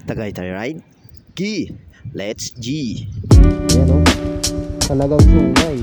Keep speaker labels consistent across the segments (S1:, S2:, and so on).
S1: Tagaytay ride? G! Let's G!
S2: Ayan o. Talagang sungay.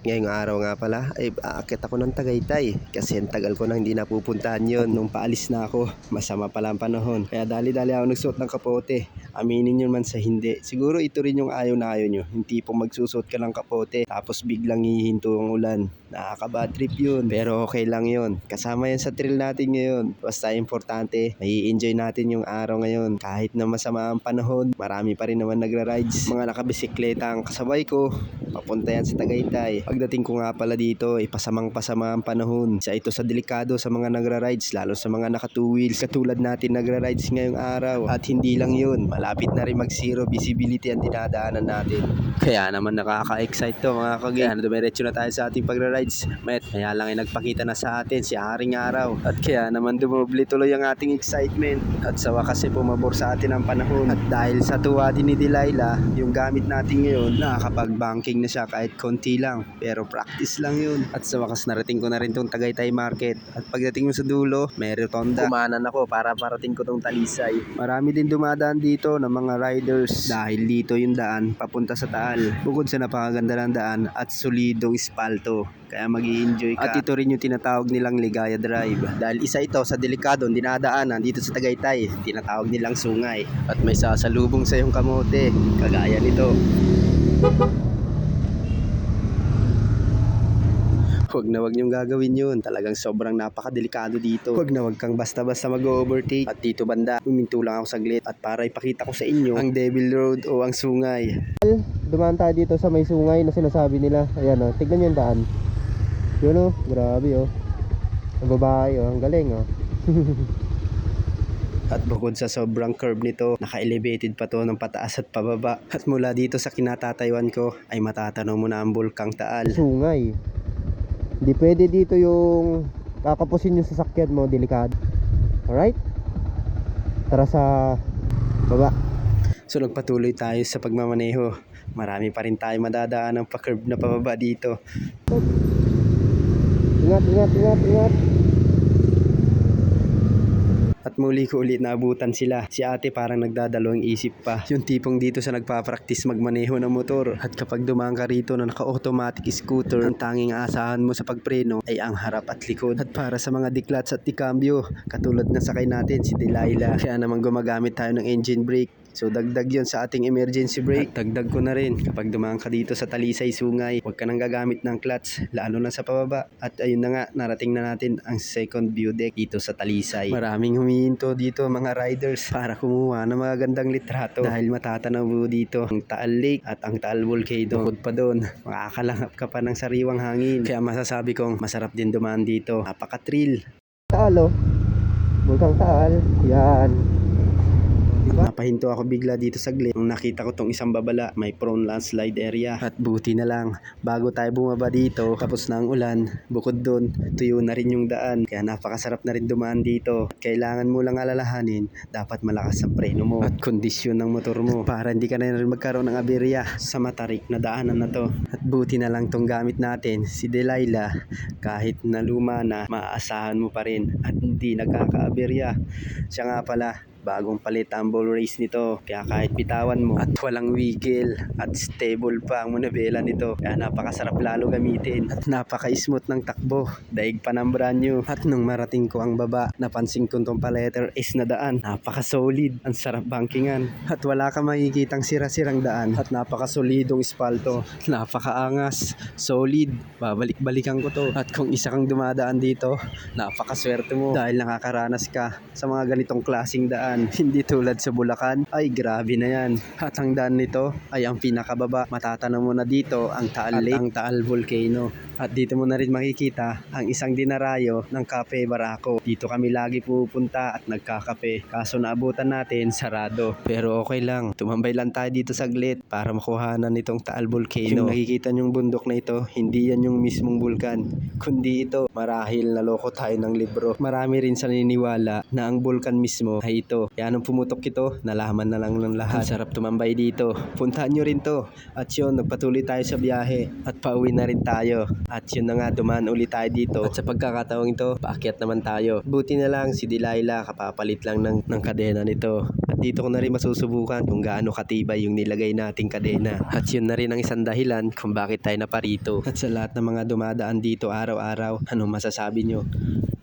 S1: Ngayong araw nga pala ay aakit ako ng Tagaytay kasi ang tagal ko nang hindi napupuntahan yun. Nung paalis na ako, masama pala ang panahon. Kaya dali-dali ako nagsuot ng kapote. Aminin nyo man sa hindi. Siguro ito rin yung ayaw na ayaw nyo. Yung tipong magsusuot ka ng kapote tapos biglang hihinto ang ulan. Nakaka-bad trip yun. Pero okay lang yun. Kasama yan sa thrill natin ngayon. Basta importante, may enjoy natin yung araw ngayon. Kahit na masama ang panahon, marami pa rin naman nagra-rides. Mga nakabisikleta ang kasabay ko. Papunta yan sa Tagaytay. Pagdating ko nga pala dito, pasamang-pasama ang panahon. Isa ito sa delikado sa mga nagra-rides, lalo sa mga naka two wheels. Katulad natin nagra-rides ngayong araw. At hindi lang yun, malapit na rin mag-zero visibility ang dinadaanan natin. Kaya naman nakaka-excite to mga kagay. Kaya dumiretso na tayo sa ating pagra-rides. Maya lang ay nagpakita na sa atin si Haring Araw. At kaya naman dumubli tuloy ang ating excitement. At sa wakas ay pumabor sa atin ang panahon. At dahil sa tuwa din ni Delilah, yung gamit natin ngayon, nakakapag-banking na siya kahit konti lang. Pero practice lang yun. At sa wakas narating ko na rin tong Tagaytay Market. At pagdating mo sa dulo, may rotonda. Kumanan ako para parating ko tong Talisay. Marami din dumadaan dito ng mga riders. Dahil dito yung daan papunta sa Taal. Bukod sa napakaganda ng daan at solidong espalto. Kaya mag-i-enjoy ka. At ito rin yung tinatawag nilang Ligaya Drive. Dahil isa ito sa delikadong dinadaanan dito sa Tagaytay. Tinatawag nilang sungay. At may sasalubong sa iyong kamote. Kagaya nito. Huwag na huwag niyong gagawin yun. Talagang sobrang napakadelikado dito. Huwag na huwag kang basta-basta mag-overtake. At dito banda, huminto lang ako saglit. At para ipakita ko sa inyo ang Devil Road o ang sungay.
S2: Dumaan tayo dito sa may sungay na sinasabi nila. Ayan o, tignan nyo yung daan. Yun o, grabe o. Ang babae o, ang galing o.
S1: At bukod sa sobrang curve nito, naka-elevated pa to ng pataas at pababa. At mula dito sa kinatatayuan ko, ay matatanaw mo na ang Bulkang Taal.
S2: Sungay. Hindi pwede dito yung kakapusin yung sasakyan mo, delikado. Alright? Tara sa baba.
S1: So nagpatuloy tayo sa pagmamaneho. Marami pa rin tayo madadaan ng pa-curve na pababa dito.
S2: Ingat, ingat, ingat, ingat.
S1: At muli ko ulit naabutan sila. Si ate parang nagdadalawang isip pa. Yung tipong dito sa nagpa-practice magmaneho ng motor. At kapag dumaan ka rito na naka-automatic scooter, ang tanging aasahan mo sa pagpreno ay ang harap at likod. At para sa mga diklats at tikambyo, katulad ng sakay natin si Delilah, kaya naman gumagamit tayo ng engine brake. So dagdag yon sa ating emergency brake. At dagdag ko na rin kapag dumaan ka dito sa Talisay Sungay, huwag ka nang gagamit ng clutch, lalo na sa pababa. At ayun na nga, narating na natin ang second view deck dito sa Talisay. Maraming humihinto dito mga riders para kumuha ng mga gandang litrato dahil matatanaw mo dito ang Taal Lake at ang Taal Volcano. Bukod pa doon, makakalangap ka pa ng sariwang hangin. Kaya masasabi kong masarap din dumaan dito. Napaka-thrill.
S2: Taal o. Bulkang Taal. Yan.
S1: Napahinto ako bigla dito saglit nung nakita ko tong isang babala, may prone landslide area. At buti na lang, bago tayo bumaba dito, tapos na ang ulan. Bukod doon, tuyo na rin yung daan. Kaya napakasarap na rin dumaan dito. Kailangan mo lang alalahanin, dapat malakas ang preno mo at kondisyon ng motor mo para hindi ka na rin magkaroon ng aberya sa matarik na daanan na to. At buti na lang tong gamit natin, si Delilah. Kahit na luma na, maaasahan mo pa rin at hindi nagkakaaberya. Siya nga pala, bagong palit ang ball race nito, kaya kahit bitawan mo at walang wiggle at stable pa ang manubela nito, kaya napakasarap lalo gamitin at napaka-smooth ng takbo, daig pa ng brand new. At nung marating ko ang baba, napansin ko itong pa letter S na daan, napaka-solid, ang sarap bankingan at wala ka makikitang sira-sirang daan at napaka-solidong espalto, napaka-angas, solid, babalik-balikan ko to. At kung isa kang dumadaan dito, napakaswerte mo dahil nakakaranas ka sa mga ganitong klaseng daan. Hindi tulad sa Bulacan, ay grabe na yan. At ang daan nito ay ang pinakababa. Matatanaw mo na dito ang Taal Lake, ang Taal Volcano. At dito mo na rin makikita ang isang dinarayo ng Cafe Barako. Dito kami lagi pupunta at nagkakape. Kaso naabutan natin, sarado. Pero okay lang, tumambay lang tayo dito saglit para makuhanan nitong Taal Volcano. Yung nakikita nyong bundok na ito, hindi yan yung mismong bulkan, kundi ito, marahil naloko tayo ng libro. Marami rin sa naniniwala na ang bulkan mismo ay ito. dito. Kaya nung pumutok ito, nalaman na lang ng lahat. Ang sarap tumambay dito. Puntahan nyo rin to. At yun, nagpatuloy tayo sa biyahe. At pauwi na rin tayo. At yun na nga, dumaan ulit tayo dito. At sa pagkakataong ito, paakyat naman tayo. Buti na lang si Delilah, kapapalit lang ng kadena nito. At dito ko na rin masusubukan kung gaano katibay yung nilagay nating kadena. At yun na rin ang isang dahilan kung bakit tayo naparito. At sa lahat ng mga dumadaan dito araw-araw, anong masasabi nyo?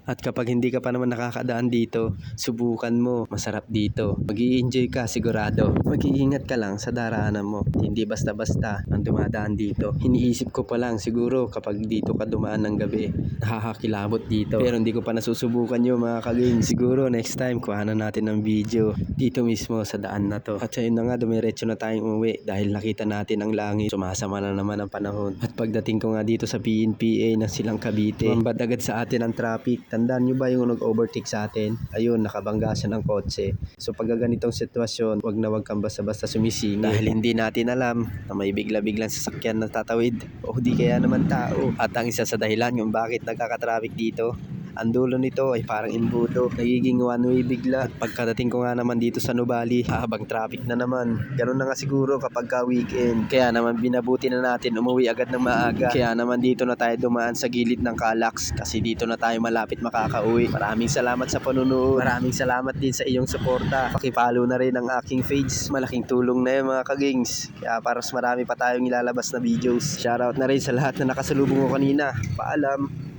S1: At kapag hindi ka pa naman nakakadaan dito, subukan mo. Masarap dito. Mag-i-enjoy ka sigurado. Mag-iingat ka lang sa daraanan mo. Hindi basta-basta ang dumadaan dito. Iniisip ko pa lang siguro kapag dito ka dumaan ng gabi, nakakakilabot dito. Pero hindi ko pa nasusubukan yun mga kaging. Siguro next time kuhanan natin ng video dito mismo sa daan na to. At sa yun na nga, dumiretso na tayong umuwi dahil nakita natin ang langit. Sumasama na naman ang panahon. At pagdating ko nga dito sa PNPA ng Silang Cavite, mambad agad sa atin ang traffic. Tandaan nyo ba yung nag-overtake sa atin? Ayun, nakabangga siya ng kotse. So pag ganitong sitwasyon, wag kang basta-basta sumisingit. Dahil hindi natin alam na may bigla-biglang sasakyan na tatawid o di kaya naman tao. At ang isa sa dahilan kung bakit nagkaka-traffic dito, ang dulo nito ay parang imbudo. Nagiging one-way bigla. At pagkadating ko nga naman dito sa Nubali, habang traffic na naman. Ganun na nga siguro kapag ka weekend. Kaya naman binabuti na natin umuwi agad ng maaga. Kaya naman dito na tayo dumaan sa gilid ng Calax kasi dito na tayo malapit makakauwi. Maraming salamat sa panunood. Maraming salamat din sa iyong suporta. Pakipollow na rin ang aking page. Malaking tulong na yun mga kagings. Kaya para mas marami pa tayong ilalabas na videos. Shoutout na rin sa lahat na nakasalubong ko kanina. Paalam!